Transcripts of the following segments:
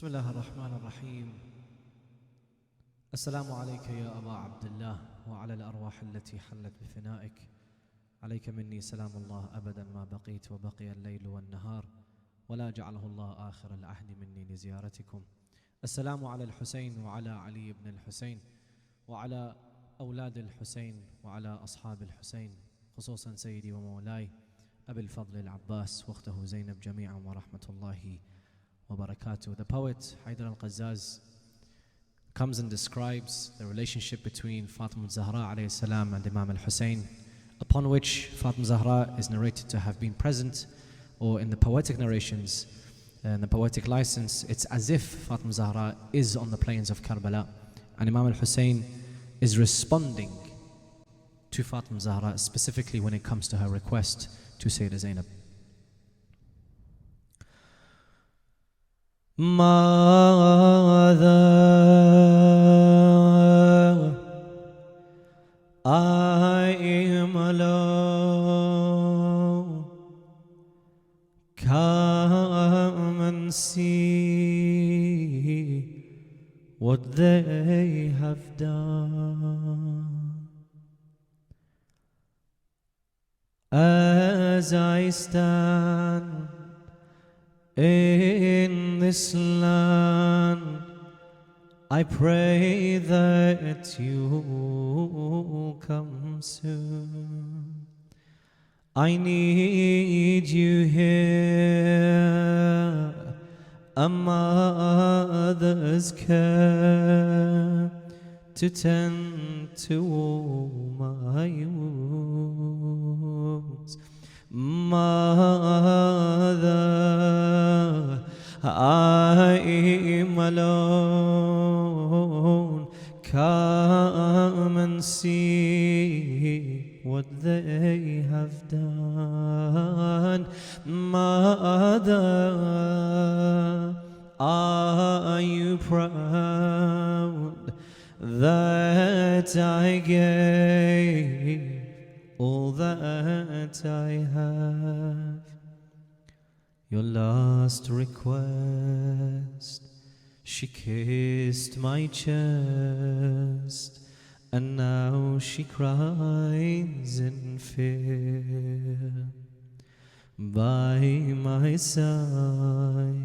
بسم الله الرحمن الرحيم. السلام عليك يا أبا عبد الله وعلى الأرواح التي حلت بفنائك. عليك مني سلام الله أبدا ما بقيت وبقي الليل والنهار، ولا جعله الله آخر العهد مني لزيارتكم. السلام على الحسين وعلى علي بن الحسين وعلى أولاد الحسين وعلى أصحاب الحسين، خصوصا سيدي ومولاي أبي الفضل العباس واخته زينب جميعا ورحمة الله وبركاته. The poet Haydar al-Qazzaz comes and describes the relationship between Fatima Zahra alayhi salam and Imam al-Hussein, upon which Fatima Zahra is narrated to have been present, or in the poetic narrations and the poetic license, it's as if Fatima Zahra is on the plains of Karbala and Imam al-Hussein is responding to Fatima Zahra, specifically when it comes to her request to Sayyidah Zainab. ماذا أعمل come and see what they have done. As I stand in this land, I pray that you come soon. I need you here, a mother's care to tend to all my wounds. Mother, I'm alone. Come and see what they have done. Mother, are you proud that I gave all that I have? Your last request, she kissed my chest, and now she cries in fear. By my side,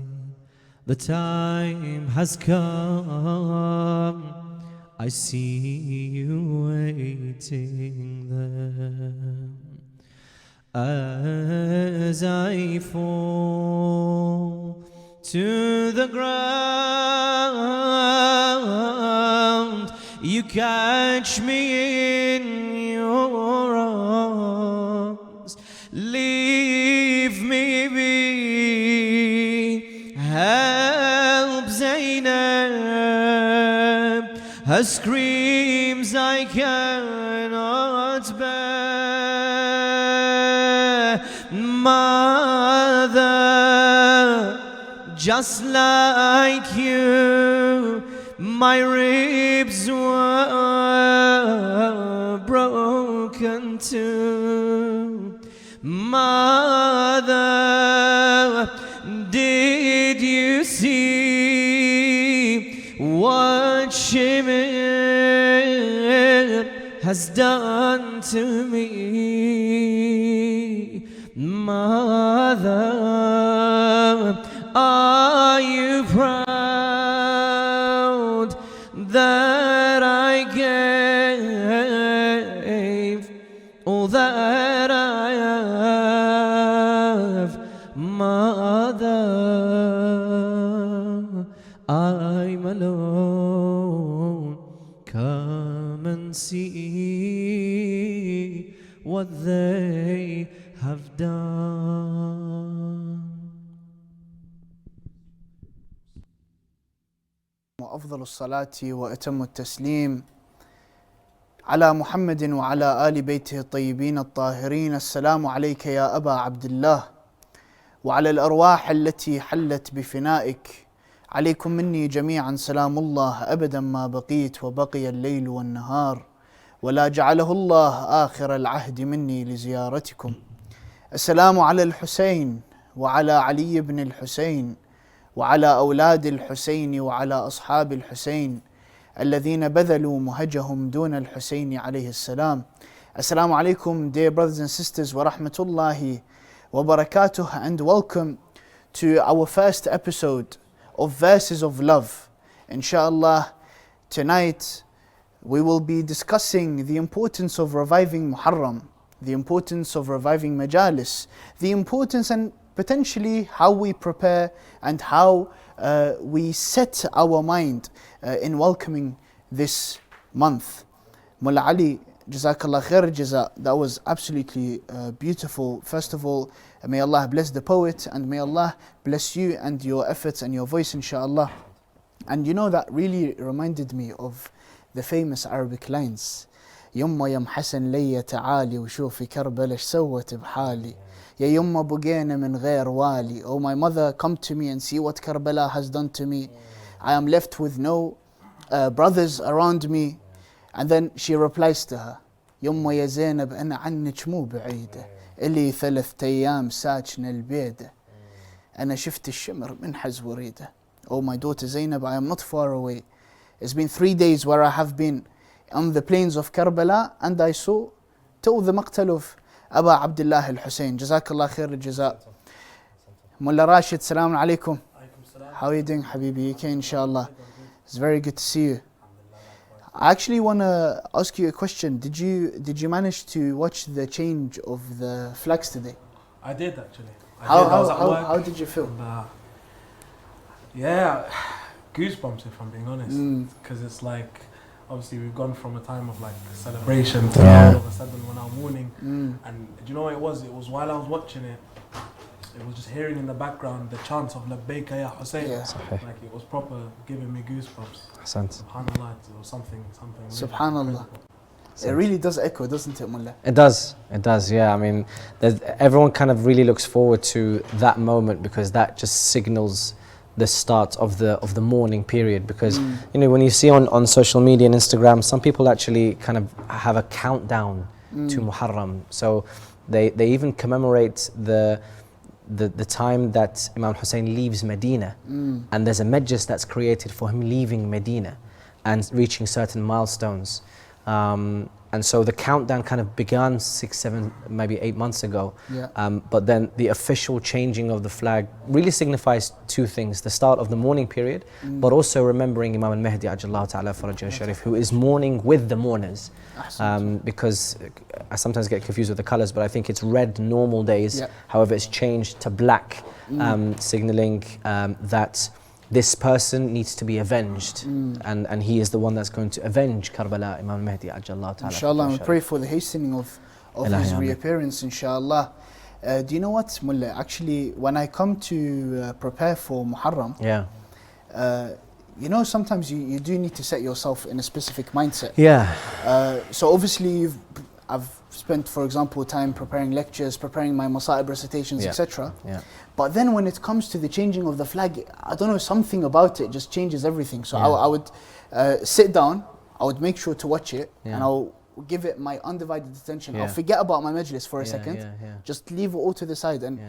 the time has come, I see you waiting there. As I fall to the ground, you catch me in your arms. Leave me be, help Zainab, her screams I cannot bear. Mother, just like you, my ribs were broken too. Mother, did you see what Shimir has done to me? Mother, are you proud that I gave all that I have? Mother, I'm alone. Come and see what they have done. وأفضل الصلاة وأتم التسليم على محمد وعلى آل بيته الطيبين الطاهرين. السلام عليك يا أبا عبد الله وعلى الأرواح التي حلت بفنائك. عليكم مني جميعا سلام الله أبدا ما بقيت وبقي الليل والنهار، ولا جعله الله آخر العهد مني لزيارتكم. السلام على الحسين وعلى علي بن الحسين وعلى أولاد الحسين وعلى أصحاب الحسين الذين بذلوا مهجهم دون الحسين عليه السلام. Assalamu alaikum, dear brothers and sisters, wa rahmatullahi wa barakatuh, and welcome to our first episode of Verses of Love. Inshallah, tonight we will be discussing the importance of reviving Muharram, the importance of reviving Majalis, the importance and potentially how we prepare and how we set our mind in welcoming this month. Mulla Ali, Jazakallah khair jaza. That was absolutely beautiful. First of all, may Allah bless the poet and may Allah bless you and your efforts and your voice, inshallah. And you know, that really reminded me of the famous Arabic lines. يما يم حسن لي تعالي وشوفي كربلاء ايش سوت بحالي يا يما بقينا من غير والي. Oh my mother, come to me and see what Karbala has done to me. I am left with no brothers around me. And then she replies to her, يما يا زينب أنا عنك مو بعيدة إلي 3 أيام ساكنة البيدة أنا شفت الشمر من حز وريدة. Oh my daughter Zainab, I am not far away. It's been 3 days where I have been on the plains of Karbala and I saw till the maqtal of Aba Abdullah al-Hussein. Jazakallah khair al-jaza. Mulla Rashid, salaam alaikum. How are you doing, Habibi? Okay, inshallah. It's very good to see you. I actually want to ask you a question. Did you manage to watch the change of the flags today? I did actually. How did you feel? Yeah, goosebumps if I'm being honest. Because it's like, obviously we've gone from a time of like celebration to all of a sudden we're now mourning. And do you know what it was? It was while I was watching it, it was just hearing in the background the chants of Labbaika Ya Hussein. Yeah. Like it was proper giving me goosebumps. Subhanallah, it was something. Really Subhanallah. It really does echo, doesn't it, Mulla? It does, yeah. I mean, everyone kind of really looks forward to that moment because that just signals the start of the mourning period. Because you know, when you see on social media and Instagram, some people actually kind of have a countdown to Muharram. So they even commemorate the time that Imam Hussein leaves Medina, and there's a majlis that's created for him leaving Medina and reaching certain milestones. And so the countdown kind of began 6, 7, maybe 8 months ago. But then the official changing of the flag really signifies 2 things: the start of the mourning period, but also remembering Imam al-Mahdi Ajallahu Ta'ala Farajah Sharif, who is mourning with the mourners. Because I sometimes get confused with the colors, but I think it's red normal days. However, it's changed to black, signaling that this person needs to be avenged, and he is the one that's going to avenge Karbala, Imam Mahdi Ajallahu Ta'ala. Inshallah, we pray for the hastening of his reappearance, inshallah. Do you know what, Mulla? Actually, when I come to prepare for Muharram, you know, sometimes you do need to set yourself in a specific mindset. So obviously I've spent, for example, time preparing lectures, preparing my Masa'ib recitations, etc. But then when it comes to the changing of the flag, I don't know, something about it just changes everything. So I would sit down, I would make sure to watch it, and I'll give it my undivided attention. I'll forget about my majlis for a second, just leave it all to the side. And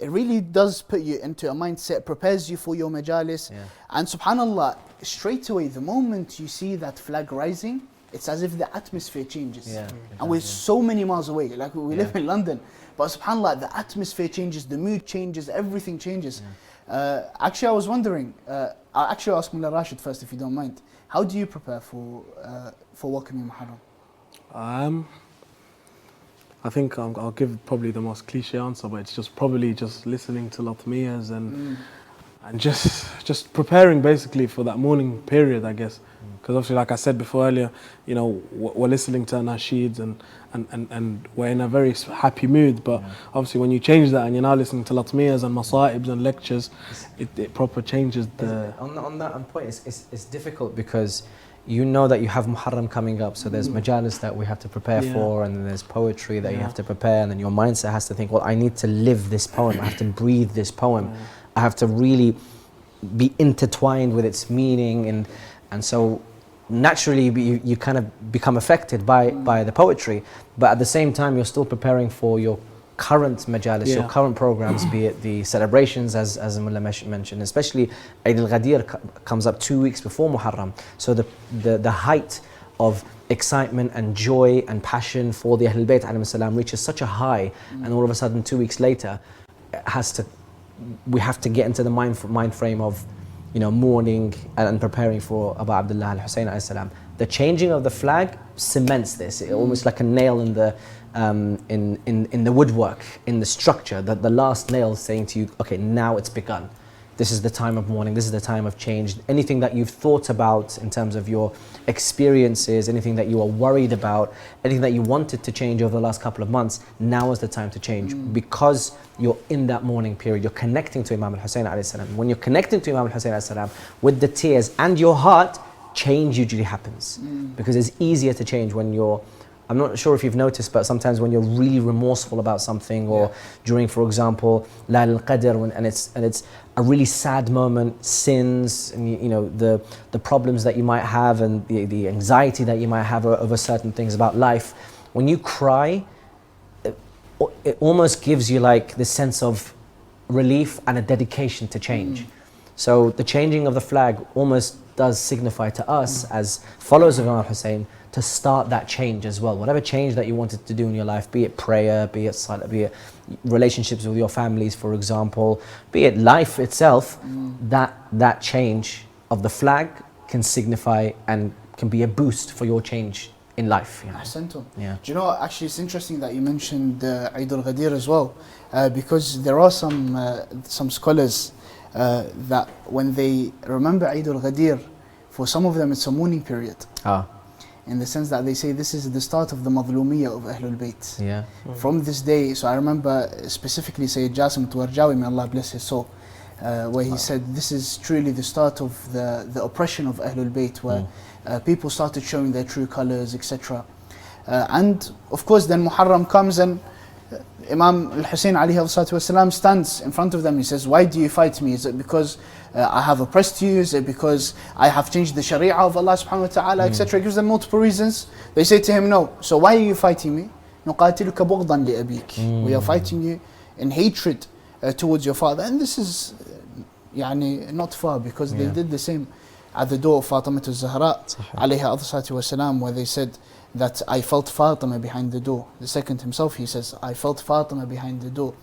it really does put you into a mindset, prepares you for your majalis. And subhanallah, straight away, the moment you see that flag rising, it's as if the atmosphere changes. And we're so many miles away, like we live in London. But subhanallah, the atmosphere changes, the mood changes, everything changes. Actually, I was wondering, I'll actually ask Mulla Rashid first, if you don't mind. How do you prepare for welcoming Muharram? I think I'll give probably the most cliche answer, but it's just probably just listening to Latmiyas and just preparing basically for that mourning period, I guess. Because obviously, like I said before earlier, you know, we're listening to nasheeds and we're in a very happy mood. But obviously, when you change that and you're now listening to latmiyas and masa'ibs and lectures, it proper changes the... On that point, it's difficult because you know that you have Muharram coming up, so there's majalis that we have to prepare for, and then there's poetry that you have to prepare, and then your mindset has to think, well, I need to live this poem, I have to breathe this poem, I have to really be intertwined with its meaning, and so naturally you kind of become affected by the poetry, but at the same time you're still preparing for your current majalis, your current programs, be it the celebrations as Mulla mentioned, especially Eid al-Ghadir comes up 2 weeks before Muharram. So the height of excitement and joy and passion for the Ahlul Bayt alayhim salam reaches such a high, and all of a sudden 2 weeks later we have to get into the mind frame of, you know, mourning and preparing for Abu Abdullah al-Hussein alayhi salam. The changing of the flag cements this, almost like a nail in the woodwork, in the structure, that the last nail saying to you, okay, now it's begun. This is the time of mourning, this is the time of change. Anything that you've thought about in terms of your experiences, anything that you are worried about, anything that you wanted to change over the last couple of months, now is the time to change, because you're in that mourning period. You're connecting to Imam Hussein alayhi salam. When you're connecting to Imam Hussein alayhi salam with the tears and your heart, change usually happens, because it's easier to change when you're, I'm not sure if you've noticed, but sometimes when you're really remorseful about something, or during, for example, Layl al-Qadr, and it's a really sad moment, sins, and you know, the problems that you might have, and the anxiety that you might have over certain things about life. When you cry, it almost gives you like this sense of relief and a dedication to change. So the changing of the flag almost does signify to us as followers of Imam Hussein to start that change as well. Whatever change that you wanted to do in your life, be it prayer, be it salah, be it relationships with your families, for example, be it life itself, that change of the flag can signify and can be a boost for your change in life. You know? Yeah. Do you know, actually it's interesting that you mentioned Eid al-Ghadir as well, because there are some scholars that when they remember Eid al-Ghadir, for some of them it's a mourning period. In the sense that they say this is the start of the Madhlumiyya of Ahlul Bayt. From this day, so I remember specifically Sayyid Jasim Tuwarjawi, may Allah bless his soul, where he said this is truly the start of the oppression of Ahlul Bayt, where people started showing their true colors, etc. And of course then Muharram comes, and Imam al-Hussein alayhi salatu wasalam stands in front of them. He says, why do you fight me? Is it because I have oppressed you? Is it because I have changed the sharia of Allah subhanahu wa ta'ala, etc.? He gives them multiple reasons. They say to him, no. So why are you fighting me? نُقَاتِلُكَ بُغْضًا لِأَبِيكِ. We are fighting you in hatred towards your father. And this is not far, because they did the same at the door of Fatima al-Zahra alayhi salatu wasalam, where they said that I felt Fatima behind the door. The second himself, he says, I felt Fatima behind the door.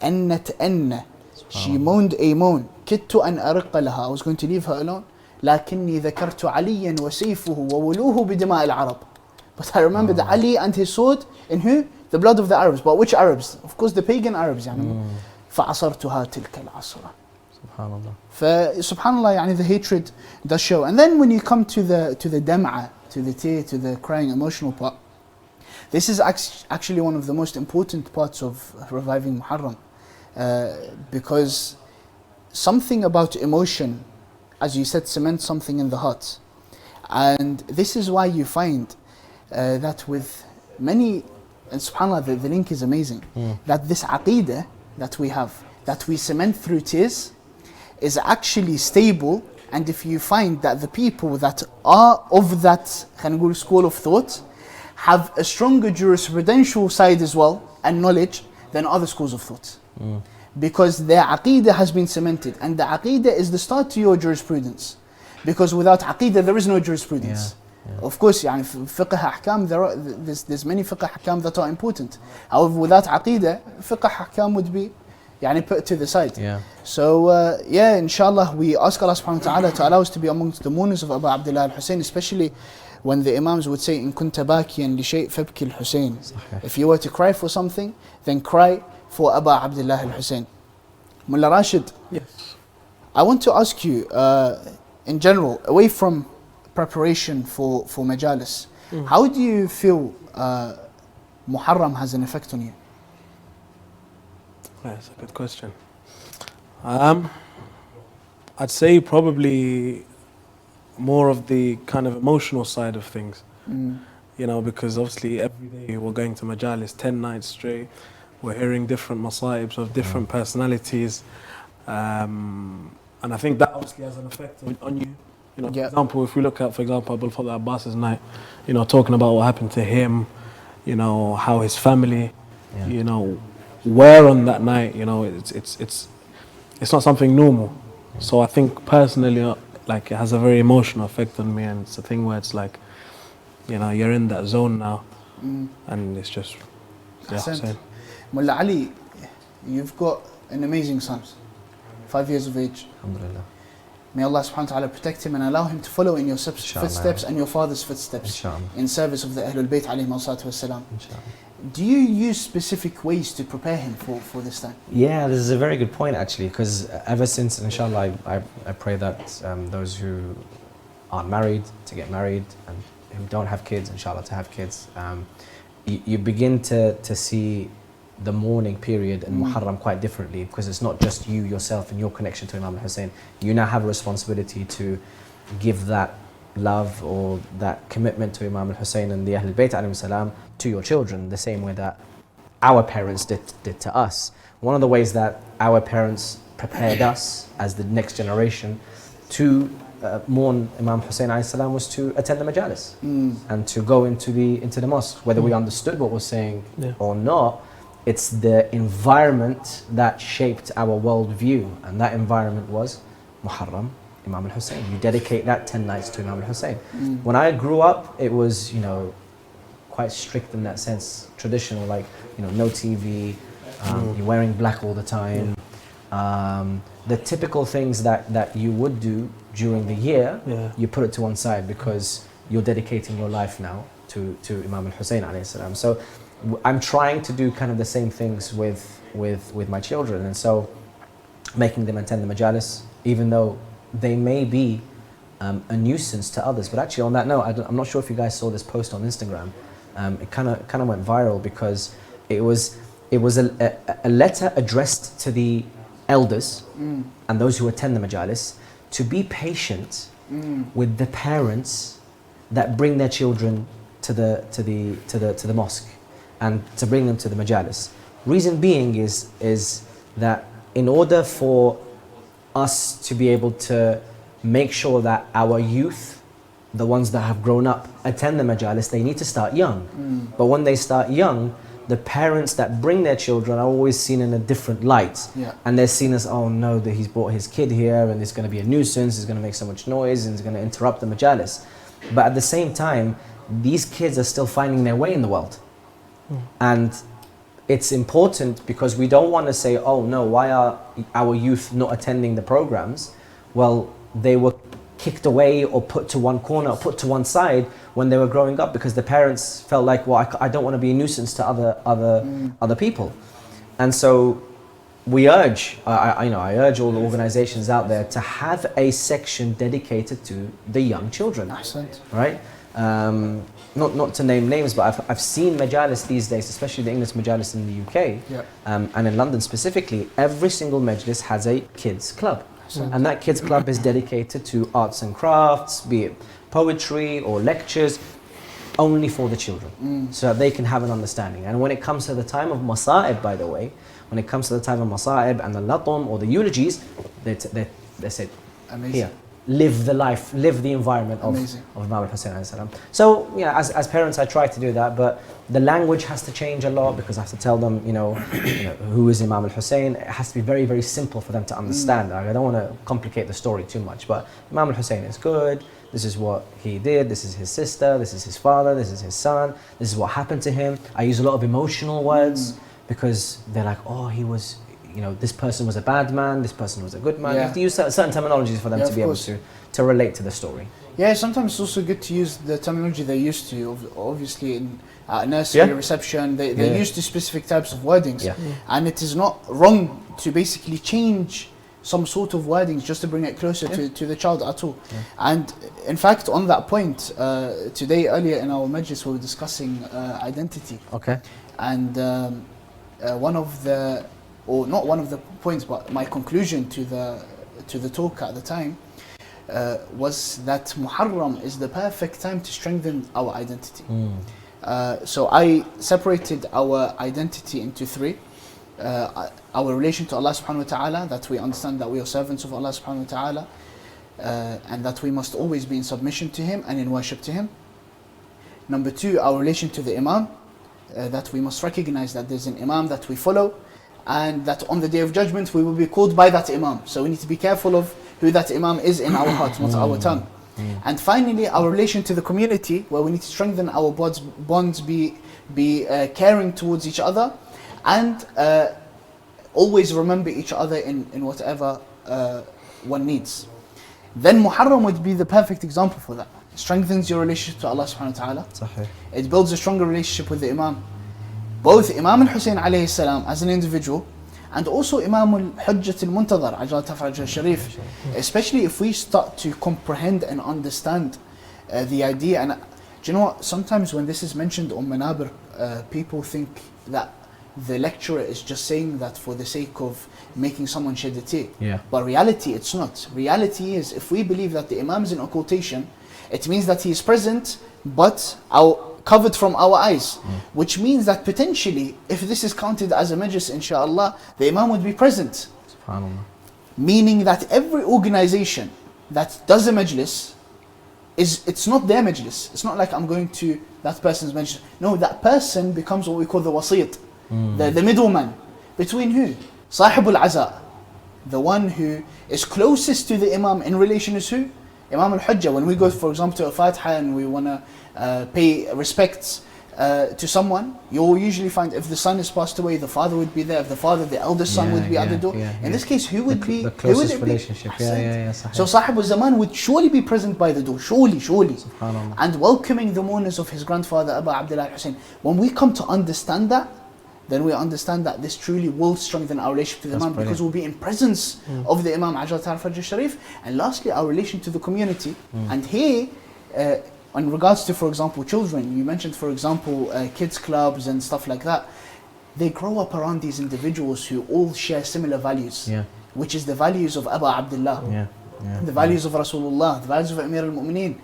أَنَّتْ She moaned a moan. كِدْتُ أَنْ أَرِقَّ لَهَا. I was going to leave her alone. لَكِنِّي ذَكَرْتُ عَلِيًّا وَسَيْفُهُ وَوُلُوهُ بِدِمَاءِ الْعَرَبِ. But I remembered Ali and his sword in who? The blood of the Arabs. But which Arabs? Of course the pagan Arabs. فَعَصَرْتُهَا تِلْكَ الْعَصْرَةِ. Subhanallah. Subhanallah, the hatred does show. And then when you come to the dam'a, to the tear, to the crying emotional part, this is actually one of the most important parts of reviving Muharram, because something about emotion, as you said, cements something in the heart. And this is why you find that with many, and subhanAllah, the link is amazing, that this aqeedah that we have, that we cement through tears, is actually stable. And if you find that the people that are of that school of thought have a stronger jurisprudential side as well and knowledge than other schools of thought, because their aqeedah has been cemented, and the aqeedah is the start to your jurisprudence, because without aqeedah there is no jurisprudence. Of course, fiqh ahkam, there's many fiqh ahkam that are important. However, without aqeedah, fiqh ahkam would be put to the side. So inshallah, we ask Allah subhanahu wa ta'ala to allow us to be amongst the mourners of Abu Abdullah al-Hussein, especially when the Imams would say, in kunta bakiyan li shay' fabki al-Hussein. If you were to cry for something, then cry for Abu Abdullah al-Hussein. Mullah Rashid, I want to ask you, in general, away from preparation for majalis, how do you feel Muharram has an effect on you? That's a good question. I'd say probably more of the kind of emotional side of things, because obviously every day we're going to majalis 10 nights straight, we're hearing different masaibs of different personalities, and I think that obviously has an effect on you. For example, if we look at, Abul Fadl Abbas's night, talking about what happened to him, how his family, wear on that night, you know, it's not something normal. So I think personally, like, it has a very emotional effect on me, and it's a thing where it's like, you know, you're in that zone now, and it's just, yeah, same. Mulla Ali, you've got an amazing son, 5 years of age. Alhamdulillah. May Allah subhanahu wa ta'ala protect him and allow him to follow in your footsteps and your father's footsteps in service of the Ahlul Bayt alayhi salatu wassalam. Do you use specific ways to prepare him for this time? Yeah, this is a very good point actually, because ever since, inshallah, I pray that those who aren't married to get married, and who don't have kids, inshallah, to have kids. You begin to see the mourning period in Muharram quite differently, because it's not just you yourself and your connection to Imam Hussein. You now have a responsibility to give that love or that commitment to Imam Hussein and the Ahlul Bayt alayhim salam to your children, the same way that our parents did to us. One of the ways that our parents prepared us as the next generation to mourn Imam Hussein alayhi salam was to attend the majalis and to go into the mosque, whether we understood what was saying or not. It's the environment that shaped our worldview, and that environment was Muharram, Imam al-Hussein. You dedicate that 10 nights to Imam al-Hussein. When I grew up, it was, you know, quite strict in that sense, traditional, like, you know, no TV, you're wearing black all the time. The typical things that you would do during the year, you put it to one side because you're dedicating your life now to Imam al-Hussein alayhi salam. So I'm trying to do kind of the same things with my children, and so making them attend the majalis, even though they may be a nuisance to others. But actually, on that note, I'm not sure if you guys saw this post on Instagram. It kind of went viral because it was a letter addressed to the elders and those who attend the majalis to be patient with the parents that bring their children to the mosque and to bring them to the majalis. Reason being is that in order for us to be able to make sure that our youth, the ones that have grown up, attend the majalis, they need to start young. But when they start young, the parents that bring their children are always seen in a different light. And they're seen as, oh no, that he's brought his kid here and it's going to be a nuisance, he's going to make so much noise and it's going to interrupt the majalis. But at the same time, these kids are still finding their way in the world. And it's important because we don't want to say, oh no, why are our youth not attending the programs? Well, they were kicked away or put to one corner or put to one side when they were growing up because the parents felt like, well, I don't want to be a nuisance to other people. And so we urge, I urge all the organizations out there to have a section dedicated to the young children, right? Not to name names, but I've seen majalis these days, especially the English majalis in the UK, and in London specifically, every single majlis has a kids club. And that kids club is dedicated to arts and crafts, be it poetry or lectures, only for the children, so that they can have an understanding. And when it comes to the time of masa'ib, by the way, when it comes to the time of masa'ib and the latum or the eulogies, they say, here, live the life, live the environment of Imam Hussein alayhi salam. So yeah, as parents I try to do that, but the language has to change a lot because I have to tell them, you know who is Imam Hussein. It has to be very, very simple for them to understand. I don't want to complicate the story too much, but Imam Hussein is good. This is what he did, this is his sister, this is his father, this is his son, this is what happened to him. I use a lot of emotional words because they're like, oh, he was, this person was a bad man, this person was a good man. You have to use certain terminologies for them to be able to relate to the story. Yeah, sometimes it's also good to use the terminology they're used to. Obviously, in nursery, reception, they're used to specific types of wordings. And it is not wrong to basically change some sort of wordings just to bring it closer to the child at all. And in fact, on that point, today earlier in our majlis we were discussing identity. And one of the, or not one of the points, but my conclusion to the talk at the time was that Muharram is the perfect time to strengthen our identity. So I separated our identity into three. Our relation to Allah subhanahu wa ta'ala, that we understand that we are servants of Allah subhanahu wa ta'ala, and that we must always be in submission to Him and in worship to Him. Number two, our relation to the Imam, that we must recognize that there's an Imam that we follow, and that on the Day of Judgment we will be called by that Imam. So we need to be careful of who that Imam is in our heart, not our tongue. And finally, our relation to the community, where we need to strengthen our bonds, be caring towards each other, and always remember each other in whatever one needs. Then Muharram would be the perfect example for that. It strengthens your relationship to Allah subhanahu wa ta'ala. Sahih. It builds a stronger relationship with the Imam. Both Imam Hussein alayhi salam as an individual, and also Imam al-Hujjat al-Muntadhar, Ajal Tafraj al-Sharif, especially if we start to comprehend and understand the idea. And do you know what, sometimes when this is mentioned on Manabir, people think that the lecturer is just saying that for the sake of making someone shed a tear. Yeah. But reality, it's not. Reality is, if we believe that the Imam is in occultation, it means that he is present, but covered from our eyes, which means that potentially, if this is counted as a majlis, inshallah, the Imam would be present. SubhanAllah. Meaning that every organization that does a majlis, it's not their majlis. It's not like I'm going to that person's majlis. No, that person becomes what we call the wasit, the middleman. Between who? Sahibul Aza. The one who is closest to the Imam in relation is who? Imam al-Hujjah. When we go, for example, to a Fatiha and we want to pay respects to someone, you'll usually find if the son is passed away, the father would be there. If the father, the eldest son would be at the door. In this case, who would be? The closest relationship. So Sahib al-Zaman would surely be present by the door. Surely. SubhanAllah. And welcoming the mourners of his grandfather, Abu Abdullah Hussein. When we come to understand that, then we understand that this truly will strengthen our relationship to the Imam, because we'll be in presence of the Imam Ajal Tarfaj al-Sharif. And lastly, our relation to the community. And here, in regards to, for example, children, you mentioned, for example, kids clubs and stuff like that. They grow up around these individuals who all share similar values, which is the values of Abu Abdullah, the values of Rasulullah, the values of Amir al-Mu'mineen.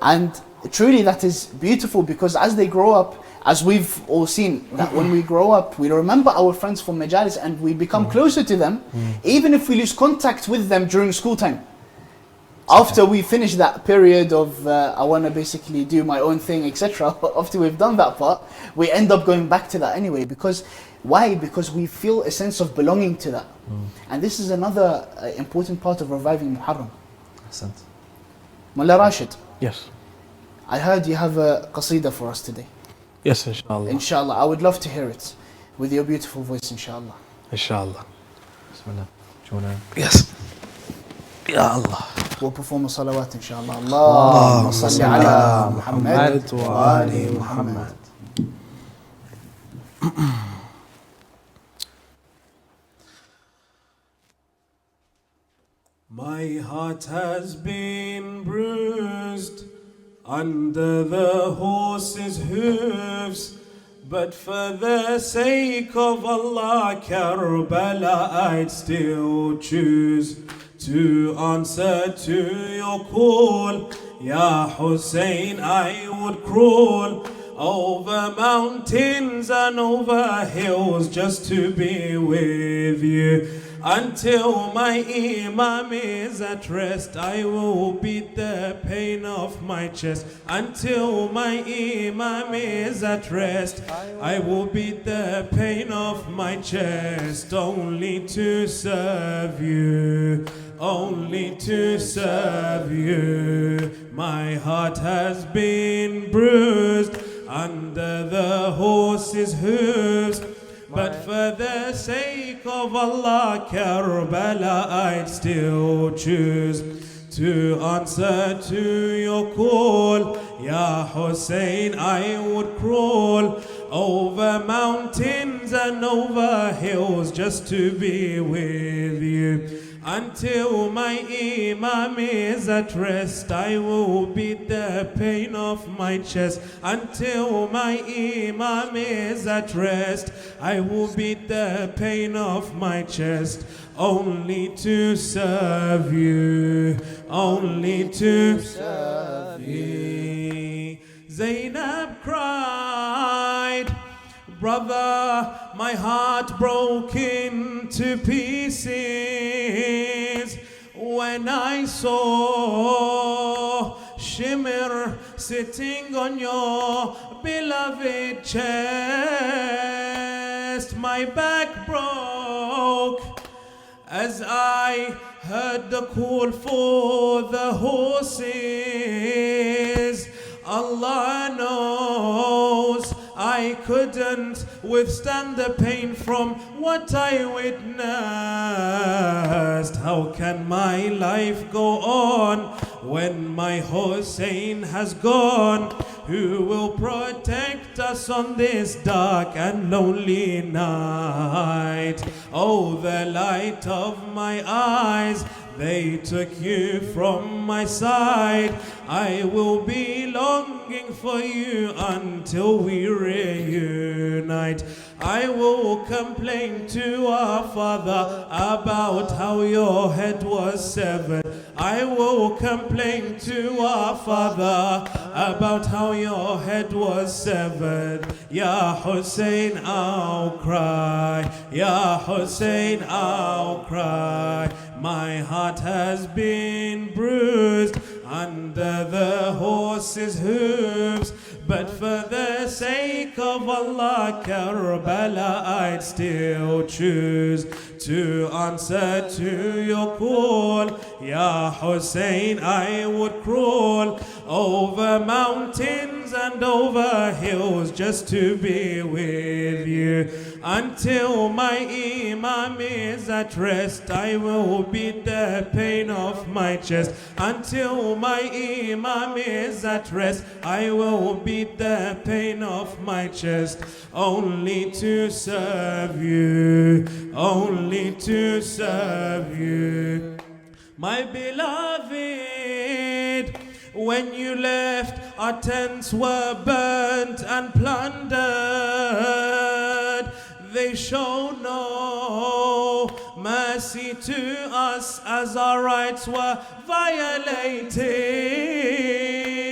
And truly that is beautiful, because as they grow up, as we've all seen, that when we grow up, we remember our friends from Majalis and we become closer to them, even if we lose contact with them during school time. After we finish that period of, I want to basically do my own thing, etc. After we've done that part, we end up going back to that anyway. Because, why? Because we feel a sense of belonging to that. And this is another important part of reviving Muharram. Mulla Rashid. Yes. I heard you have a Qasida for us today. Yes, inshallah. Inshallah, I would love to hear it with your beautiful voice, inshallah. Inshallah. Bismillah. Do you wanna? Yes. Ya Allah. We'll perform a salawat, inshallah. Allahumma salli ala Muhammad wa ali Muhammad. My heart has been bruised under the horse's hooves, but for the sake of Allah, Karbala, I'd still choose to answer to your call. Ya Hussein, I would crawl over mountains and over hills just to be with you. Until my Imam is at rest, I will beat the pain of my chest. Until my Imam is at rest, I will beat the pain of my chest. Only to serve you, only to serve you. My heart has been bruised under the horse's hooves, but for the sake of Allah, Karbala, I'd still choose to answer to your call. Ya Hussein, I would crawl over mountains and over hills just to be with you. Until my Imam is at rest, I will beat the pain of my chest. Until my Imam is at rest, I will beat the pain of my chest. Only to serve you, only to serve you. Zainab cried, brother, my heart broke into pieces when I saw Shimmer sitting on your beloved chest. My back broke as I heard the call for the horses. Allah knows I couldn't withstand the pain from what I witnessed. How can my life go on when my Hussein has gone? Who will protect us on this dark and lonely night? Oh, the light of my eyes, they took you from my side. I will be longing for you until we reunite. I will complain to our Father about how your head was severed. I will complain to our Father about how your head was severed. Ya Hussein, I'll cry. Ya Hussein, I'll cry. My heart has been bruised under the horse's hooves, but for the sake of Allah, Karbala, I'd still choose to answer to your call. Ya Hussein, I would crawl over mountains and over hills just to be with you. Until my Imam is at rest, I will beat the pain of my chest. Until my Imam is at rest, I will beat the pain of my chest. Only to serve you, only to serve you. My beloved, when you left, our tents were burnt and plundered. They show no mercy to us as our rights were violated.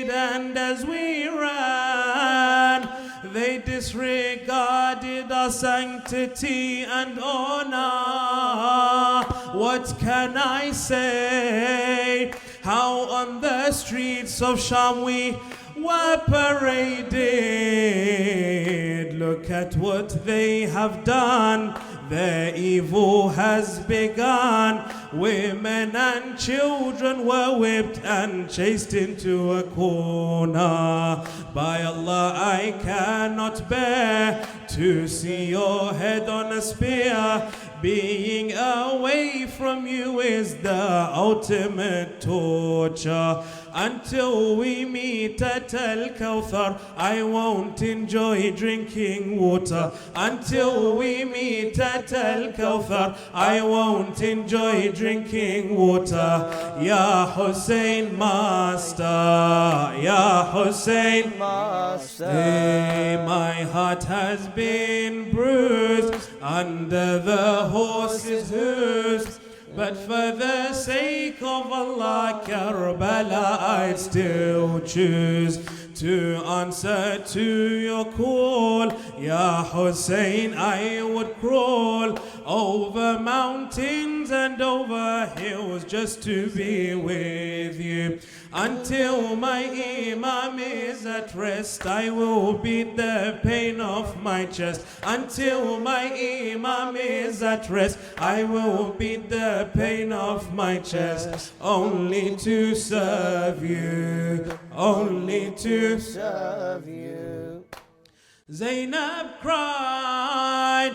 And as we ran, they disregarded our sanctity and honor. What can I say? How on the streets of Sham we were paraded. Look at what they have done. Their evil has begun. Women and children were whipped and chased into a corner. By Allah, I cannot bear to see your head on a spear. Being away from you is the ultimate torture. Until we meet at Al-Kawthar, I won't enjoy drinking water. Until we meet at Al-Kawthar, I won't enjoy drinking water. Ya Hussein, Master. Ya Hussein, Master. Hey, my heart has been bruised under the horse's hooves, but for the sake of Allah, Karbala, I'd still choose to answer to your call. Ya Hussein, I would crawl over mountains and over hills just to be with you. Until my Imam is at rest, I will beat the pain of my chest. Until my Imam is at rest, I will beat the pain of my chest. Only to serve you, only to serve you. Zainab cried,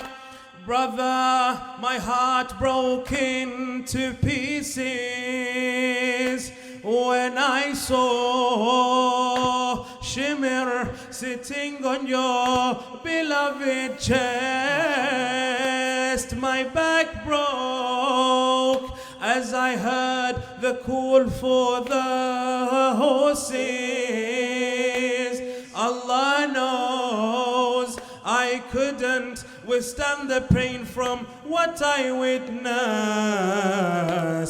brother, my heart broke into pieces when I saw Shimmer sitting on your beloved chest. My back broke as I heard the call for the horses. Allah knows I couldn't withstand the pain from what I witnessed.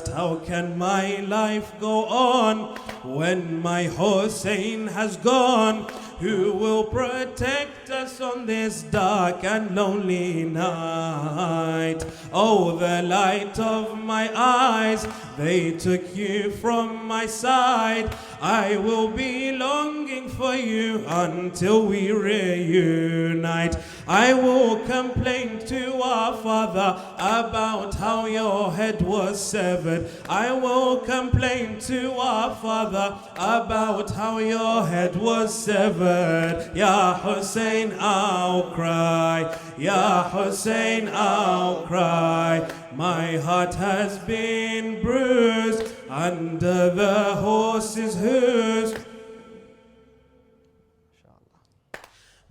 How can my life go on when my Hussein has gone? Who will protect us on this dark and lonely night? Oh, the light of my eyes, they took you from my side. I will be longing for you until we reunite. I will complain to our father about how your head was severed. I will complain to our father about how your head was severed. Ya Hussein, I'll cry. Ya Hussein, I'll cry. My heart has been bruised under the horse's hooves.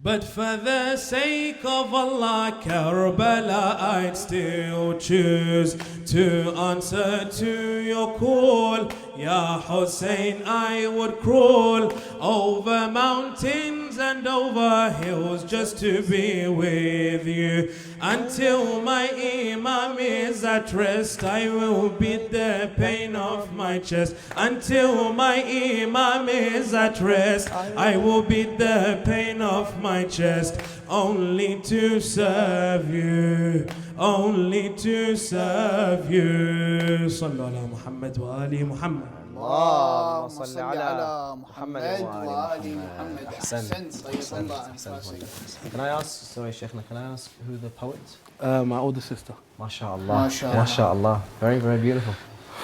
But for the sake of Allah, Karbala, I'd still choose to answer to your call. Ya Hussein, I would crawl over mountains and over hills just to be with you. Until my Imam is at rest, I will beat the pain of my chest. Until my Imam is at rest, I will beat the pain of my chest. Only to serve you, only to serve you. Sallu ala Muhammad wa ali Muhammad. اللهم صل على محمد وآل محمد. أحسنت. طيب الله عنك. Can I ask, sorry Shaykhna, can I ask who the poet? My older sister. MashaAllah. MashaAllah. Very, very beautiful.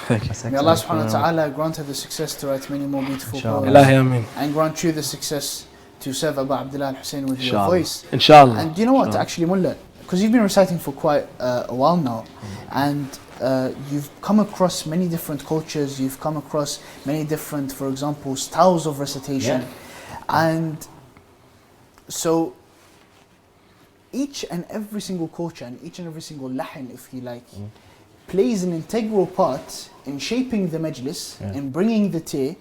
Thank you. May Allah subhanahu wa ta'ala grant her the success to write many more beautiful poems. Ilahi Ameen. And grant you the success to serve Abu Abdullah al-Hussein with your voice. Inshallah. And you know what, actually, Mulla, because you've been reciting for quite a while now, and you've come across many different cultures, you've come across many different, for example, styles of recitation. And so each and every single culture and each and every single lahin, if you like, plays an integral part in shaping the majlis, in bringing the tea,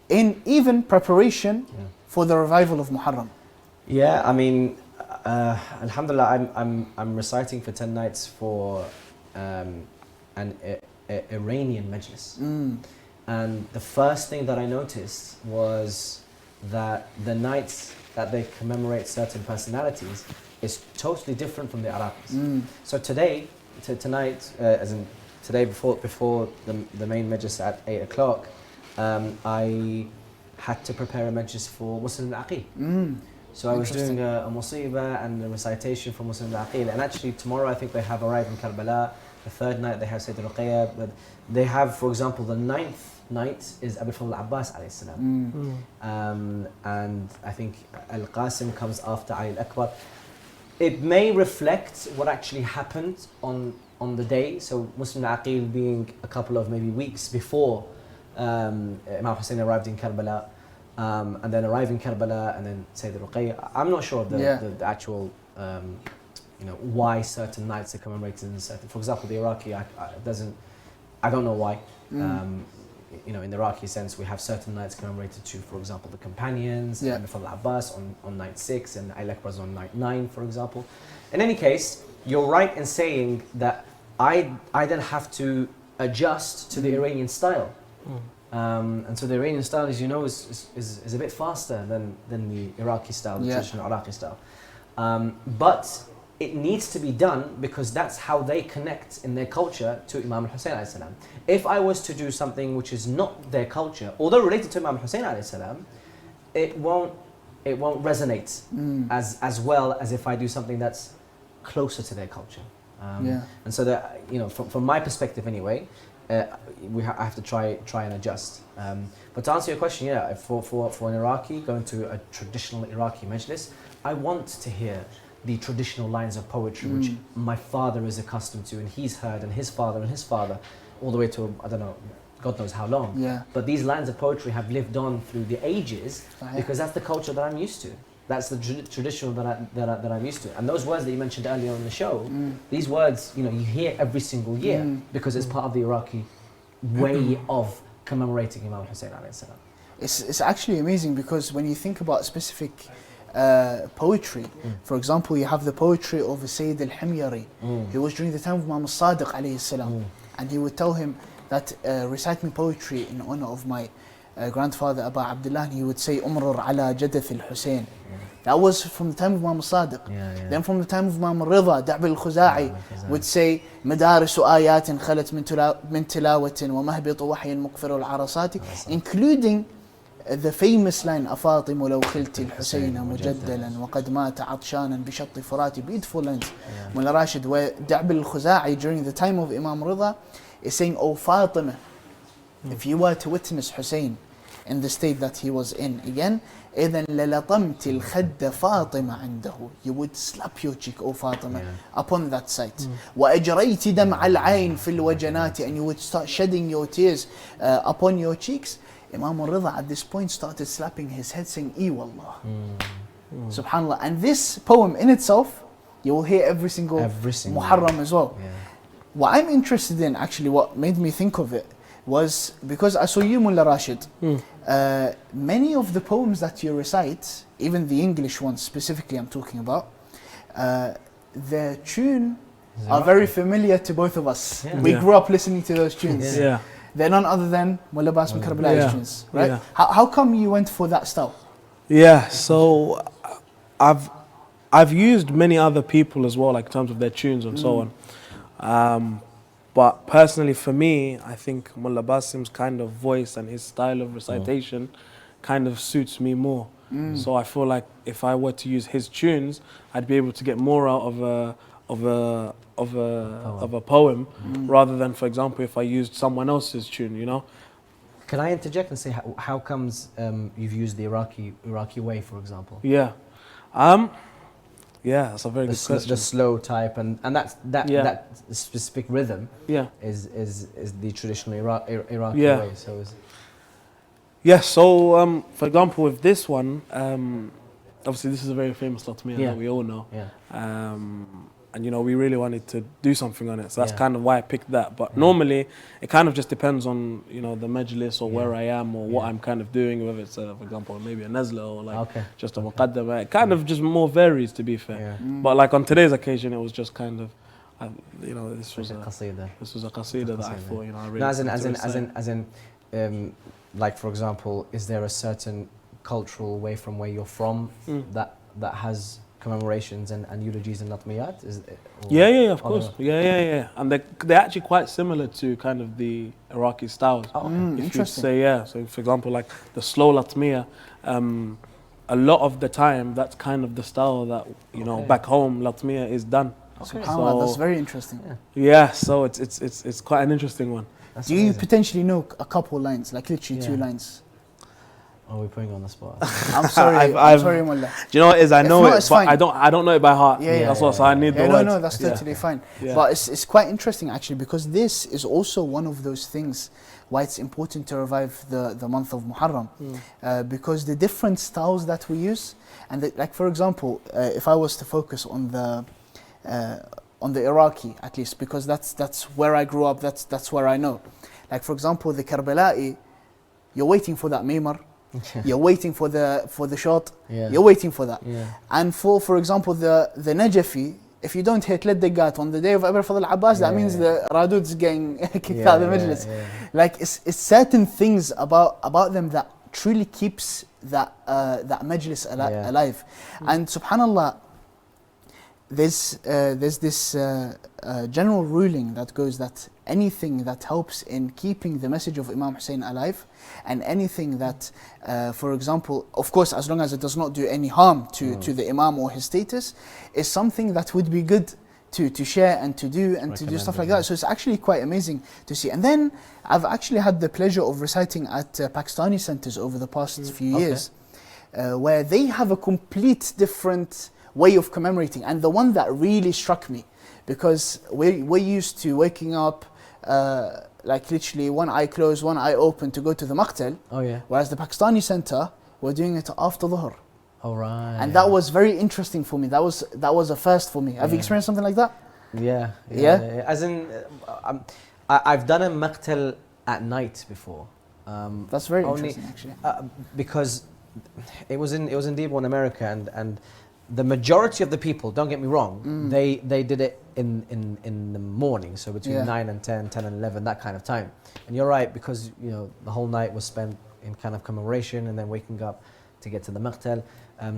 in even preparation for the revival of Muharram. Yeah, I mean, alhamdulillah, I'm reciting for 10 nights for an Iranian majlis. And the first thing that I noticed was that the nights that they commemorate certain personalities is totally different from the Iraqis. So tonight, as in today before the main majlis at 8 o'clock, I had to prepare a majlis for Muslim al-Aqil. So I was doing a musibah and a recitation for Muslim al-Aqil. And actually tomorrow I think they have arrived in Karbala. The third night they have Sayyid al-Ruqayya. But they have, for example, the 9th night is Abu Fadhil Abbas alayhi salam. And I think Al-Qasim comes after Ali al-Akbar. It may reflect what actually happened on the day. So Muslim al-Aqil being a couple of maybe weeks before Imam Hussein arrived in Karbala. And then arrive in Karbala and then Sayyid al-Ruqayya. I'm not sure of the actual, why certain nights are commemorated in certain. For example, the Iraqi, I don't know why. In the Iraqi sense, we have certain nights commemorated to, for example, the companions, and Fadl Abbas on night 6 and Al-Akbar on night 9, for example. In any case, you're right in saying that I then have to adjust to the Iranian style. And so the Iranian style, as you know, is a bit faster than the Iraqi style, the traditional Iraqi style. But it needs to be done because that's how they connect in their culture to Imam Hussein alayhi salam. If I was to do something which is not their culture, although related to Imam Hussein alayhi salam, it won't resonate as well as if I do something that's closer to their culture. And so that, from my perspective anyway, I have to try and adjust. But to answer your question, for an Iraqi going to a traditional Iraqi majlis, I want to hear the traditional lines of poetry which my father is accustomed to and he's heard, and his father, all the way to, I don't know, God knows how long. But these lines of poetry have lived on through the ages because that's the culture that I'm used to. That's the tradition that I'm used to. And those words that you mentioned earlier on the show, these words, you hear every single year because it's part of the Iraqi way of commemorating Imam Hussein alayhi salam. It's actually amazing because when you think about specific poetry, for example, you have the poetry of Sayyid al-Himyari, who was during the time of Imam al-Sadiq alayhi salam, and he would tell him that recite me poetry in honor of my grandfather Abu Abdullah, and he would say Umrur ala Jadath al-Hussein. That was from the time of Imam al-Sadiq. Then from the time of Imam al-Rida, Da'b al-Khuza'i would say Madarisu ayatin khalat min tilawatin wa mahbitu wahyin muqfiru al-arasati, including the famous line أفاطم لو خلت الحسين مجدلا وقد مات عطشانا بشط فراتي, beautiful lines. Mulla Rashid, where Da'b al-Khuza'i during the time of Imam Rida is saying, "Oh Fatima, if you were to witness Hussein in the state that he was in again, إذن للطمت الخد فاطمة عنده, you would slap your cheek, oh Fatima, upon that sight. وأجريت دمع العين في الوجنات, and you would start shedding your tears upon your cheeks." Imam Rida at this point started slapping his head saying, "E wallah." Subhanallah. And this poem in itself, you will hear every single Muharram as well. What I'm interested in, actually, what made me think of it, was because I saw you, Mulla Rashid. Many of the poems that you recite, even the English ones specifically I'm talking about, the tune are very familiar to both of us. We grew up listening to those tunes. They're none other than Mulla Abbas bin Karbalai's tunes, right? How come you went for that style? Yeah, so I've used many other people as well, like in terms of their tunes and so on. But personally for me, I think Mulla Basim's kind of voice and his style of recitation kind of suits me more. So I feel like if I were to use his tunes, I'd be able to get more out of a poem rather than, for example, if I used someone else's tune, you know. Can I interject and say how comes you've used the Iraqi way, for example? Yeah, that's a very good question. The slow type and that specific rhythm is the traditional Iraqi way. So so for example, with this one, obviously this is a very famous Latmiya that we all know. And you know, we really wanted to do something on it, so that's kind of why I picked that. But normally, it kind of just depends on, you know, the majlis or where I am or what I'm kind of doing, whether it's, for example, maybe a nazla or like just a muqaddama. It kind of just more varies, to be fair. But like on today's occasion, it was just kind of, you know, this was a qasida. This was a qasida that I thought, you know, I really. No, as in, like for example, is there a certain cultural way from where you're from that has commemorations and eulogies and latmiyat? Of course. And they're actually quite similar to kind of the Iraqi styles. If you'd say, so for example, like the slow latmiya, a lot of the time that's kind of the style that, you know, back home latmiya is done. SubhanAllah, that's very interesting. So it's quite an interesting one. Do you potentially know a couple lines, like literally 2 lines? Oh, we're putting you on the spot. I'm sorry, I'm sorry, Mulla. Do you know what it is? I know it, but fine. I don't know it by heart. That's what, so I need the words. No, that's totally fine. But it's quite interesting actually, because this is also one of those things why it's important to revive the month of Muharram, because the different styles that we use, and like for example, if I was to focus on the Iraqi at least, because that's where I grew up, that's where I know. Like for example, the Karbala'i, you're waiting for that mimar. You're waiting for the shot. You're waiting for that. And for example, the Najafi, if you don't hit Leddegat on the day of Abir Fadhil Abbas, that means the Radud's getting kicked out of the majlis. Like it's certain things about them that truly keeps that majlis alive. And subhanallah, there's this general ruling that goes that anything that helps in keeping the message of Imam Hussein alive, and anything that, for example, of course, as long as it does not do any harm to the Imam or his status, is something that would be good to share and to do stuff like that. So it's actually quite amazing to see. And then I've actually had the pleasure of reciting at Pakistani centers over the past few years, where they have a complete different way of commemorating, and the one that really struck me, because we're used to waking up like literally one eye closed, one eye open to go to the maqtal. Whereas the Pakistani center, we're doing it after dhuhr. And that was very interesting for me. That was a first for me. Have you experienced something like that? As in, I've done a maqtal at night before. That's very interesting actually. Because it was in Debo in America, and the majority of the people, don't get me wrong, they did it in the morning, so between 9 and 10, 10 and 11, that kind of time. And you're right, because you know the whole night was spent in kind of commemoration and then waking up to get to the maqtal.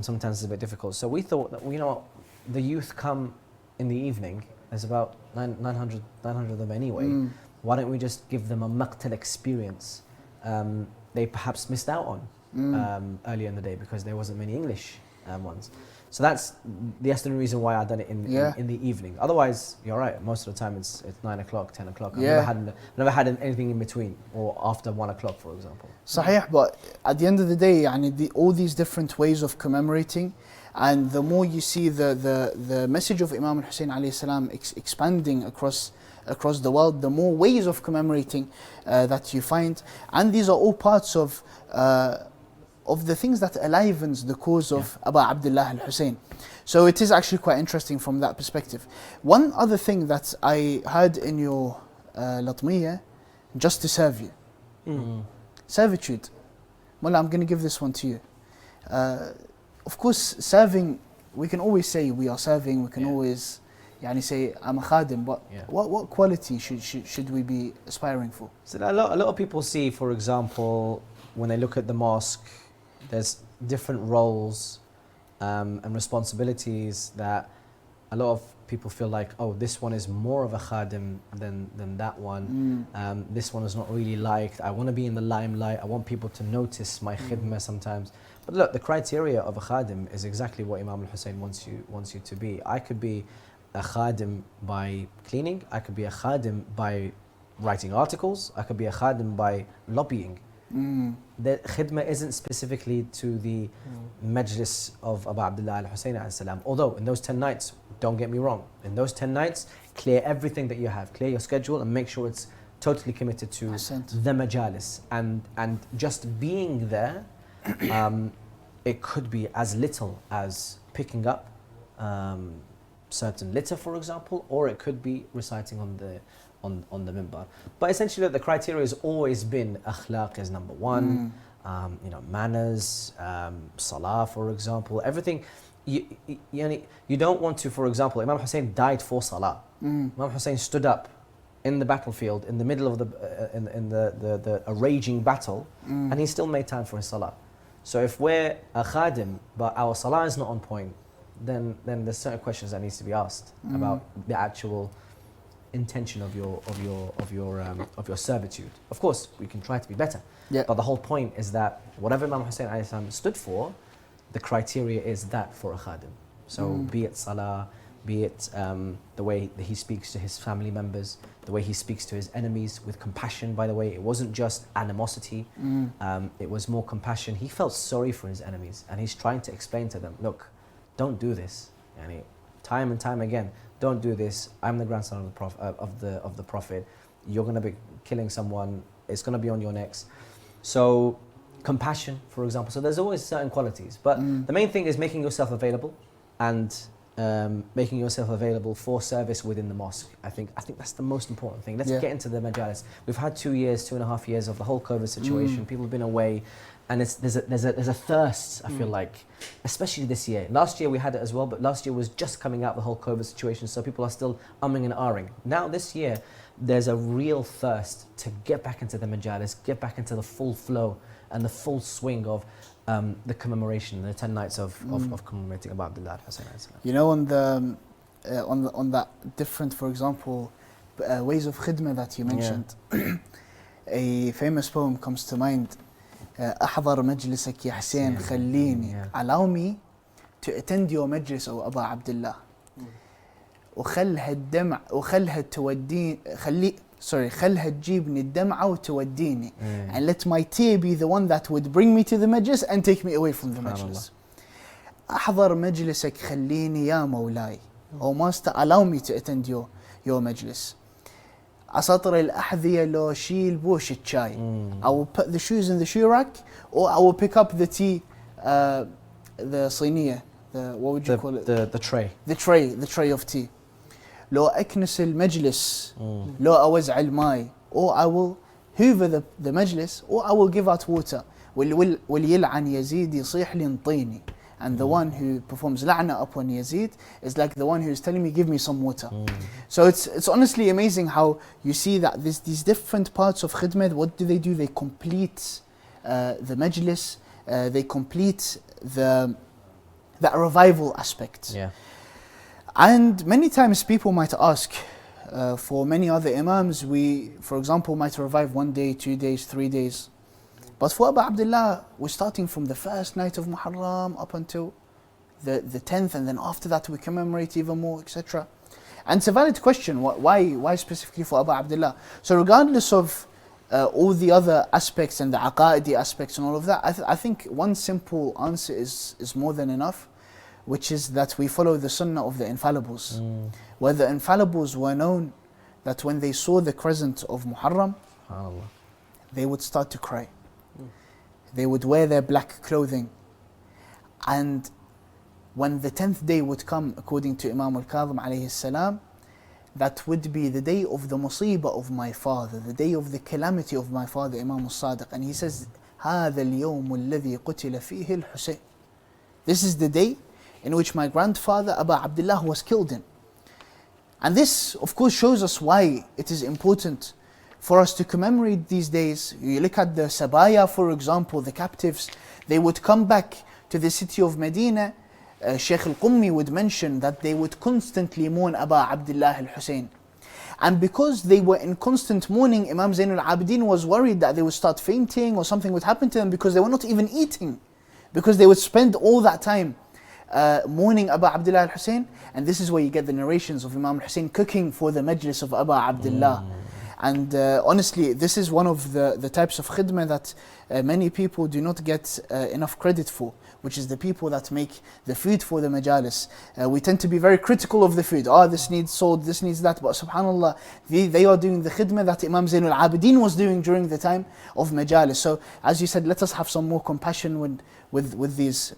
Sometimes it's a bit difficult. So we thought that, you know, the youth come in the evening. There's about 900 of them anyway. Why don't we just give them a maqtal experience they perhaps missed out on? earlier in the day because there wasn't many English ones. So that's the only reason why I done it in the evening. Otherwise, you're right. Most of the time it's 9 o'clock, 10 o'clock. I've never had anything in between or after 1 o'clock, for example. صحيح, but at the end of the day, يعني all these different ways of commemorating, and the more you see the message of Imam Hussein alayhi salam expanding across the world, the more ways of commemorating that you find, and these are all parts of the things that enlivens the cause of Abu Abdullah al-Hussein. So it is actually quite interesting from that perspective. One other thing that I heard in your Latmiya, just to serve you. Servitude. Mullah, I'm going to give this one to you. Of course, serving, we can always say we are serving, we can always say I'm a khadim, but what quality should we be aspiring for? So a lot of people see, for example, when they look at the mosque, there's different roles and responsibilities that a lot of people feel like, oh, this one is more of a khadim than that one. This one is not really liked. I want to be in the limelight. I want people to notice my khidmah sometimes. But look, the criteria of a khadim is exactly what Imam al-Hussein wants you to be. I could be a khadim by cleaning. I could be a khadim by writing articles. I could be a khadim by lobbying. The khidmah isn't specifically to the majlis of Abu Abdullah al-Hussein alayhi salam. Although in those 10 nights, don't get me wrong, in those 10 nights, clear everything that you have, clear your schedule and make sure it's totally committed to the majalis. And just being there, it could be as little as picking up certain litter, for example, or it could be reciting on the minbar. But essentially the criteria has always been akhlaq is number one, manners, salah, for example, everything. You don't want to, for example, Imam Hussein died for salah. Imam Hussein stood up in the battlefield in the middle of a raging battle, and he still made time for his salah. So if we're a khadim but our salah is not on point, then there's certain questions that needs to be asked about the actual intention of your servitude. Of course, we can try to be better, but the whole point is that whatever Imam Hussein alayhi salam stood for, the criteria is that for a khadim. So be it salah, be it the way that he speaks to his family members, the way he speaks to his enemies with compassion. By the way, it wasn't just animosity, it was more compassion. He felt sorry for his enemies, and he's trying to explain to them, look, don't do this. Time and time again, don't do this. I'm the grandson of the Prophet. You're going to be killing someone. It's going to be on your necks. So compassion, for example. So there's always certain qualities. But the main thing is making yourself available and making yourself available for service within the mosque. I think that's the most important thing. Let's get into the majalis. We've had 2.5 years of the whole COVID situation. People have been away. And there's a thirst, I feel like, especially this year. Last year we had it as well, but last year was just coming out the whole COVID situation, so people are still umming and ahhing. Now this year, there's a real thirst to get back into the majalis, get back into the full flow and the full swing of the commemoration, the 10 nights of commemorating Abu Abdullah al-Hussein. You know, on that different, for example, ways of khidmah that you mentioned, a famous poem comes to mind. أحضر مجلسك يا حسين خليني. Allow me to attend your مجلس أو أبا عبد الله. وخلها الدمع وخلها توديني خلها تجيبني الدمعة وتوديني. And let my tear be the one that would bring me to the مجلس and take me away from the مجلس. أحضر مجلسك خليني يا مولاي. Oh master, allow me to attend your مجلس. أسطر الأحذية لو شيل بوش الشاي. I will put the shoes in the shoe rack, or I will pick up the tea, the صينية, what would you call it? The tray. The tray of tea. لو أكنس المجلس, لو أوزع الماء, or I will hoover the مجلس, or I will give out water. واليلعن يزيد يصيح لي انطيني. And the one who performs la'na upon Yazid is like the one who is telling me, give me some water. So it's honestly amazing how you see that these different parts of khidmah, what do? They complete the majlis, they complete the revival aspect. And many times people might ask, for many other imams, we, for example, might revive 1 day, 2 days, 3 days. But for Abu Abdullah, we're starting from the first night of Muharram up until the 10th, and then after that we commemorate even more, etc. And it's a valid question, why specifically for Abu Abdullah? So regardless of all the other aspects and the aqaidi aspects and all of that, I think one simple answer is more than enough, which is that we follow the sunnah of the infallibles. Where the infallibles were known that when they saw the crescent of Muharram, they would start to cry. They would wear their black clothing. And when the 10th day would come, according to Imam al-Kadhim alayhi salam, that would be the day of the musibah of my father, the day of the calamity of my father, Imam al-Sadiq. And he says, هَذَا الْيَوْمُ الَّذِي قُتِلَ فِيهِ الْحُسَيْنِ. This is the day in which my grandfather, Abu Abdullah, was killed in. And this, of course, shows us why it is important for us to commemorate these days. You look at the Sabaya, for example, the captives, they would come back to the city of Medina. Shaykh al-Qummi would mention that they would constantly mourn Abu Abdullah al-Hussein. And because they were in constant mourning, Imam Zain al-Abidin was worried that they would start fainting or something would happen to them, because they were not even eating, because they would spend all that time mourning Abu Abdullah al-Hussein. And this is where you get the narrations of Imam Hussein cooking for the majlis of Abu Abdullah. And honestly, this is one of the types of khidmah that many people do not get enough credit for, which is the people that make the food for the majalis. We tend to be very critical of the food. This needs salt, this needs that. But subhanAllah, they are doing the khidmah that Imam Zain al-Abidin was doing during the time of majalis. So as you said, let us have some more compassion with these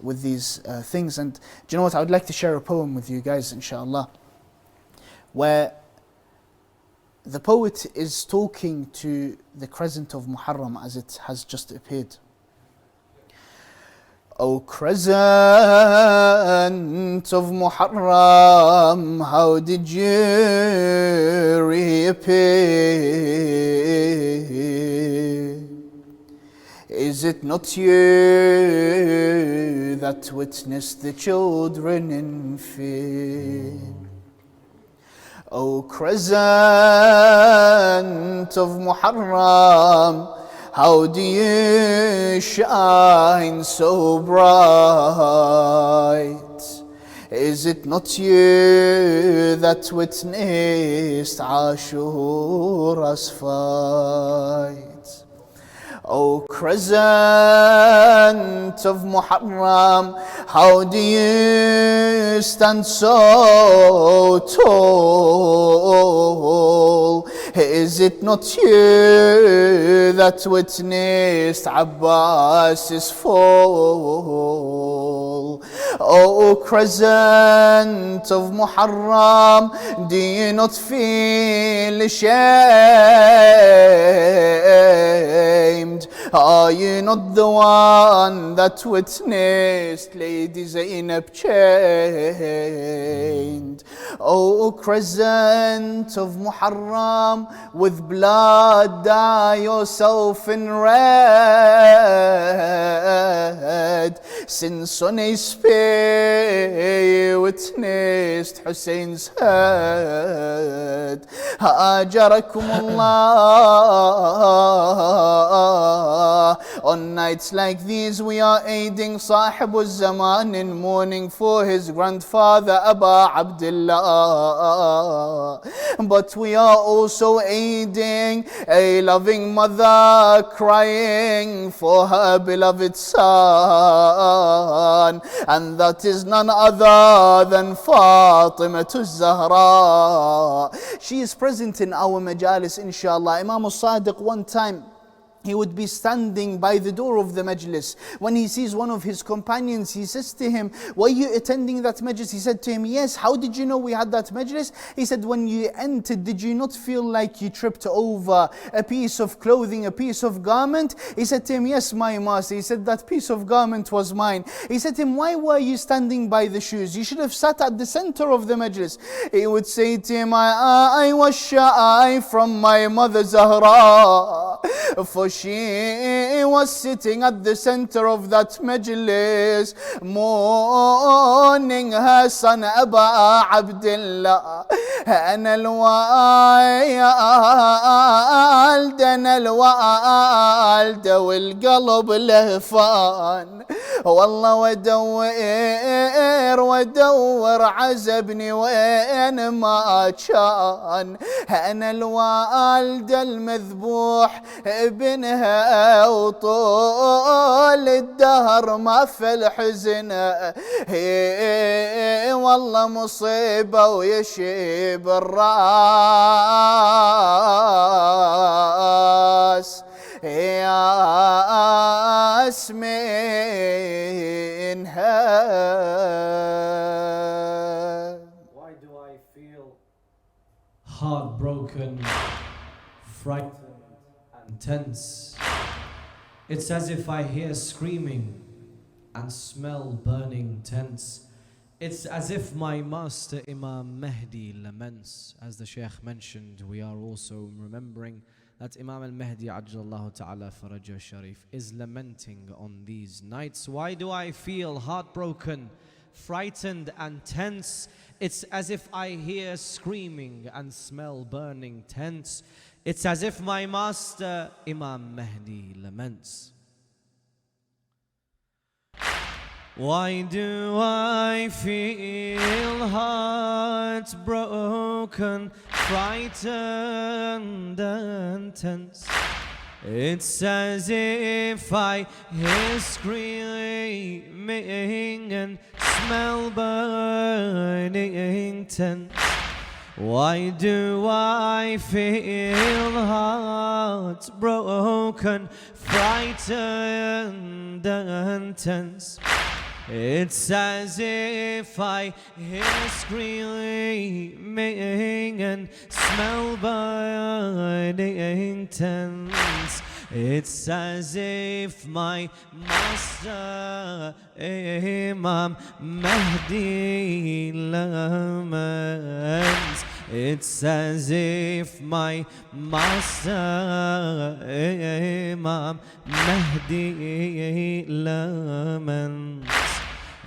things. And do you know what? I would like to share a poem with you guys, inshallah, where the poet is talking to the crescent of Muharram as it has just appeared. O crescent of Muharram, how did you reappear? Is it not you that witnessed the children in fear? O crescent of Muharram, how do you shine so bright? Is it not you that witnessed Ashura's fight? O crescent of Muharram, how do you stand so tall? Is it not you that witnessed Abbas's fall? O crescent of Muharram, do you not feel ashamed? Are you not the one that witnessed Lady Zainab chained? O crescent of Muharram, with blood dye yourself in red, since on a spear you witnessed Hussein's head. Ajarakum Allah. On nights like these we are aiding Sahibul Zaman in mourning for his grandfather Abu Abdullah. But we are also aiding a loving mother crying for her beloved son, and that is none other than Fatimatu Zahra. She is present in our majalis, inshallah. Imam al-Sadiq one time, he would be standing by the door of the majlis. When he sees one of his companions, he says to him, were you attending that majlis? He said to him, yes. How did you know we had that majlis? He said, when you entered, did you not feel like you tripped over a piece of clothing, a piece of garment? He said to him, yes, my master. He said, that piece of garment was mine. He said to him, why were you standing by the shoes? You should have sat at the center of the majlis. He would say to him, I was shy from my mother Zahra, for she was sitting at the center of that majlis, mourning her son Abu Abdullah. أنا الوالد أنا الوالد والقلب لهفان، والله وادور عزبني وين ما كان. أنا الوالدة المذبوح ابنها وطول الدهر ما في الحزن، والله مصيبة ويشيب الراس يا اسمينها. Why do I feel heartbroken, frightened and tense? It's as if I hear screaming and smell burning tents. It's as if my master Imam Mahdi laments. As the Shaykh mentioned, we are also remembering that Imam al-Mahdi Ajjallahu Ta'ala Farajah Sharif is lamenting on these nights. Why do I feel heartbroken, frightened and tense? It's as if I hear screaming and smell burning tents. It's as if my master Imam Mahdi laments. Why do I feel heartbroken, frightened and tense? It's as if I hear screaming and smell burning tents. Why do I feel heartbroken, frightened and tense? It's as if I hear screaming and smell burning tents. It's as if my master Imam Mahdi laments. It's as if my master Imam Mahdi laments.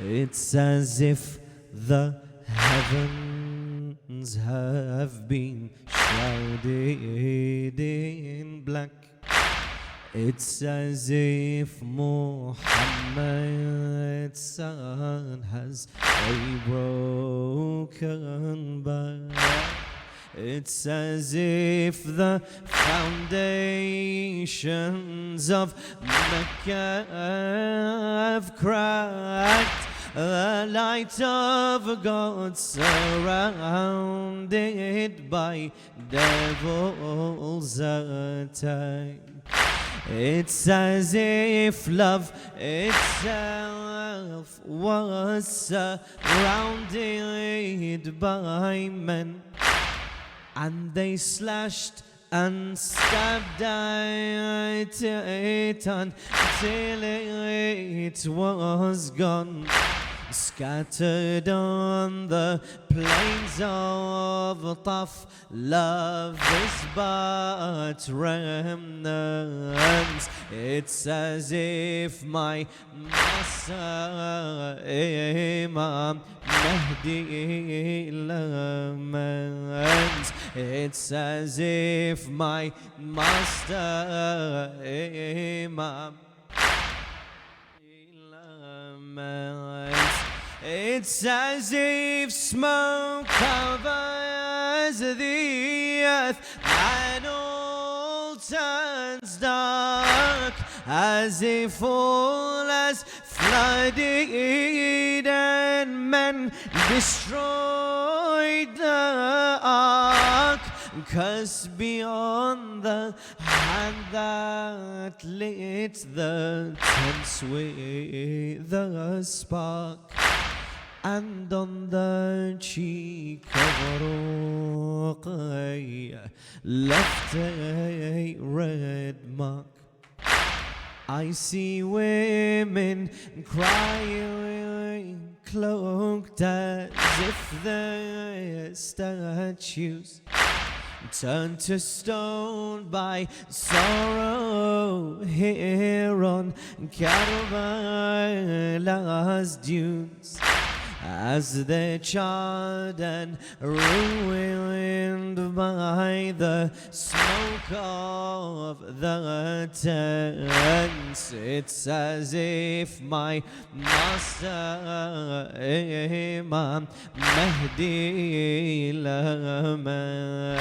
It's as if the heavens have been shrouded in black. It's as if Muhammad's son has a broken back. It's as if the foundations of Mecca have cracked. The light of God surrounded by devil's attack. It's as if love itself was surrounded by men, and they slashed and stabbed at it until it was gone, scattered on the plains of Taf. Love is but remnants. It's as if my master Imam Mahdi laments. It's as if my master Imam laments. It's as if smoke covers the earth and all turns dark, as if all has flooded and men destroyed the ark. 'Cause beyond the hand that lit the tents with the spark, and on the cheek of Ruqayya left a red mark. I see women crying, cloaked as if they're statues, turned to stone by sorrow here on Karbala's dunes. as they're charred and ruined by the smoke of the tents. It's as if my master Imam Mahdi laments.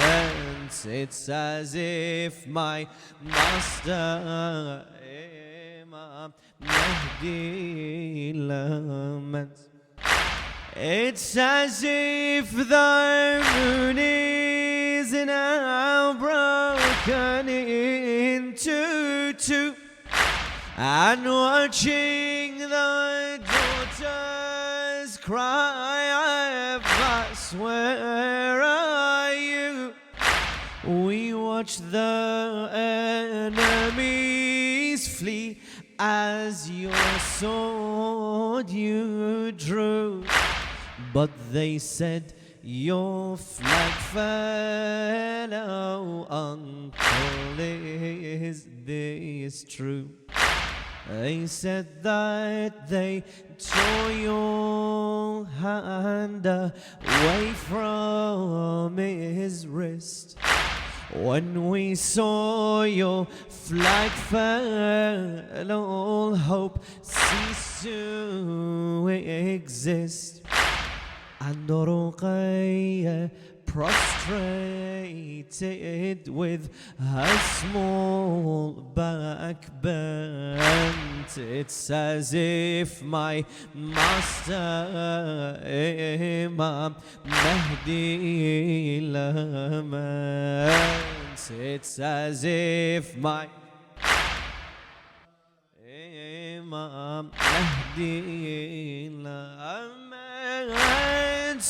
It's as if my master Imam Mahdi laments. It's as if the moon is now broken into two, and watching the daughters cry, Abbas, where are you? We watch the enemies flee as your sword you drew. But they said, your flag fellow uncle, is this true? They said that they tore your hand away from his wrist. When we saw your flag fell, all hope ceased to exist. And Ruqayya prostrated with her small back bent. It's as if my master Imam Mahdi laments. It's as if my Imam Mahdi laments.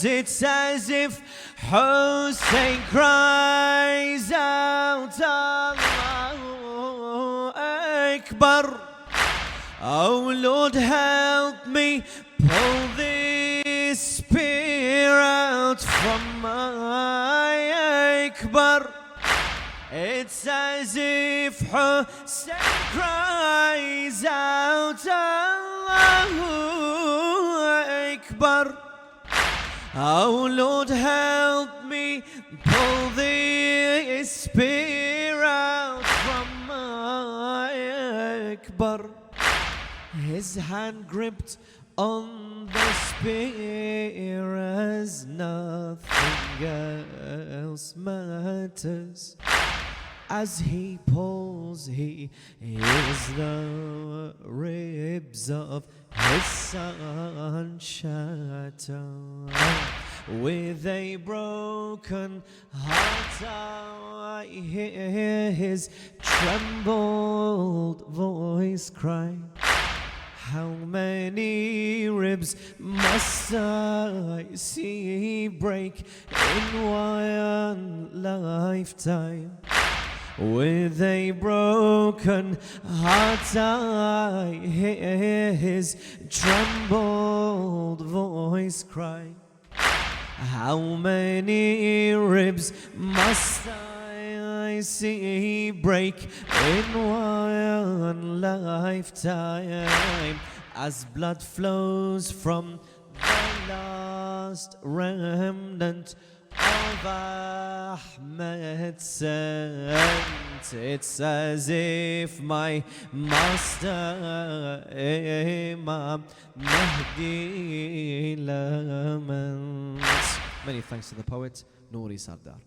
It's as if Hussein cries out, Allahu Akbar. Oh Lord, help me pull this spear out from my Akbar. It's as if Hussein cries out, Allahu Akbar. Oh Lord, help me pull this spear out from my Akbar. His hand gripped on the spear as nothing else matters. As he pulls, he hears the ribs of his son shatter. With a broken heart I hear his trembled voice cry, how many ribs must I see break in one lifetime? With a broken heart I hear his trembled voice cry, how many ribs must I see break in one lifetime? As blood flows from the last remnant of Ahmed's scent, it's as if my master Imam Mahdi laments. Many thanks to the poet Nouri Sardar.